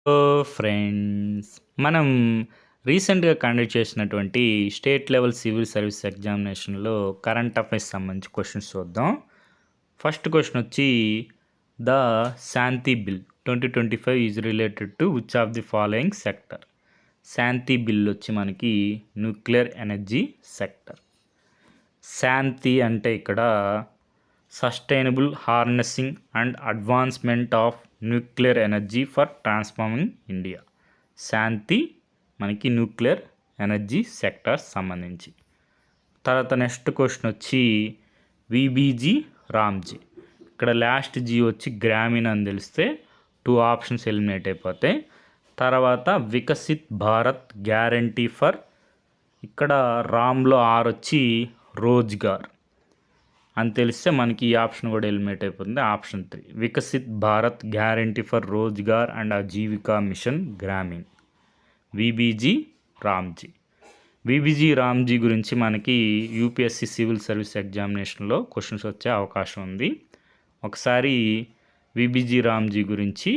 Friends, మనం రీసెంట్గా conduct చేసినటువంటి స్టేట్ లెవెల్ సివిల్ సర్వీస్ ఎగ్జామినేషన్లో కరెంట్ అఫైర్స్ సంబంధించి క్వశ్చన్స్ చూద్దాం. ఫస్ట్ క్వశ్చన్ వచ్చి the Shanti bill 2025 is related to which of the following sector. Shanti bill వచ్చి మనకి న్యూక్లియర్ ఎనర్జీ సెక్టర్. శాంతి అంటే ఇక్కడ sustainable harnessing and advancement of nuclear energy for transforming India. Shanti మనకి nuclear energy sector సంబంధించి. తర్వాత నెక్స్ట్ క్వశ్చన్ వచ్చి VBG Ramji. ఇక్కడ లాస్ట్ జీ వచ్చి గ్రామీణ అని తెలిస్తే 2 ఆప్షన్స్ ఎలిమినేట్ అయిపోతాయి. తర్వాత వికసిత్ భారత్ గ్యారంటీ ఫర్, ఇక్కడ రామ్లో ఆర్ వచ్చి రోజ్గార్ అని తెలిస్తే మనకి ఈ ఆప్షన్ కూడా ఎలిమినేట్ అయిపోతుంది. Option 3 Viksit Bharat guarantee for Rozgar and Ajeevika mission Gramin. VBG Ramji. VBG Ramji గురించి మనకి యూపీఎస్సీ సివిల్ సర్వీస్ ఎగ్జామినేషన్లో క్వశ్చన్స్ వచ్చే అవకాశం ఉంది. ఒకసారి విబీజీ రామ్జీ గురించి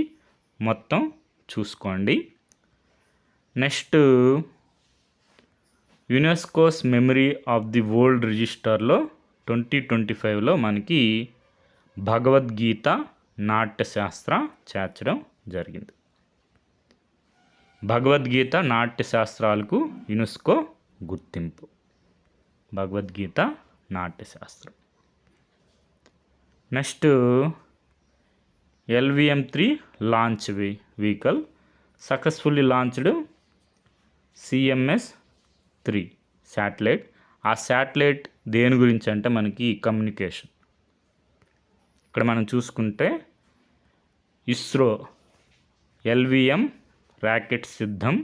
మొత్తం చూసుకోండి. Next UNESCO's memory of the world రిజిస్టర్లో 2025లో మనకి భగవద్గీత నాట్యశాస్త్ర చేర్చడం జరిగింది. భగవద్గీత నాట్యశాస్త్రాలకు యునెస్కో గుర్తింపు. Bhagavad Gita Natyashastra. Next LVM-3 launch vehicle successfully launched CMS-3 satellite. ఆ శాటిలైట్ దేని గురించి అంటే మనకి కమ్యూనికేషన్. ఇక్కడ మనం చూసుకుంటే ఇస్రో LVM ర్యాకెట్ సిద్ధం,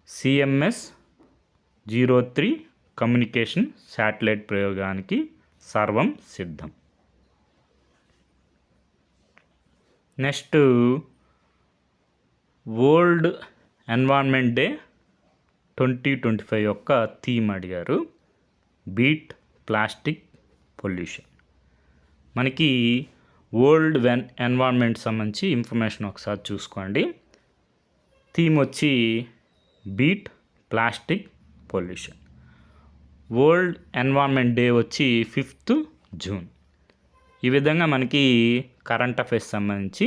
CMS-03 కమ్యూనికేషన్ శాటిలైట్ ప్రయోగానికి సర్వం సిద్ధం. నెక్స్ట్ వరల్డ్ ఎన్వైరన్మెంట్ డే 2025 యొక్క థీమ్ అడిగారు, బీట్ ప్లాస్టిక్ పొల్యూషన్. మనకి వరల్డ్ ఎన్వైరన్మెంట్ సంబంధించి ఇన్ఫర్మేషన్ ఒకసారి చూసుకోండి. థీమ్ వచ్చి beat plastic pollution. World environment day వచ్చి 5th జూన్. ఈ విధంగా మనకి కరెంట్ అఫైర్స్ సంబంధించి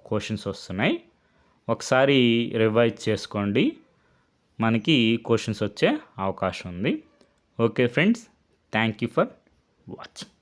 క్వశ్చన్స్ వస్తున్నాయి. ఒకసారి రివైజ్ చేసుకోండి, మనకి క్వశ్చన్స్ వచ్చే అవకాశం ఉంది. Okay friends, thank you for watching.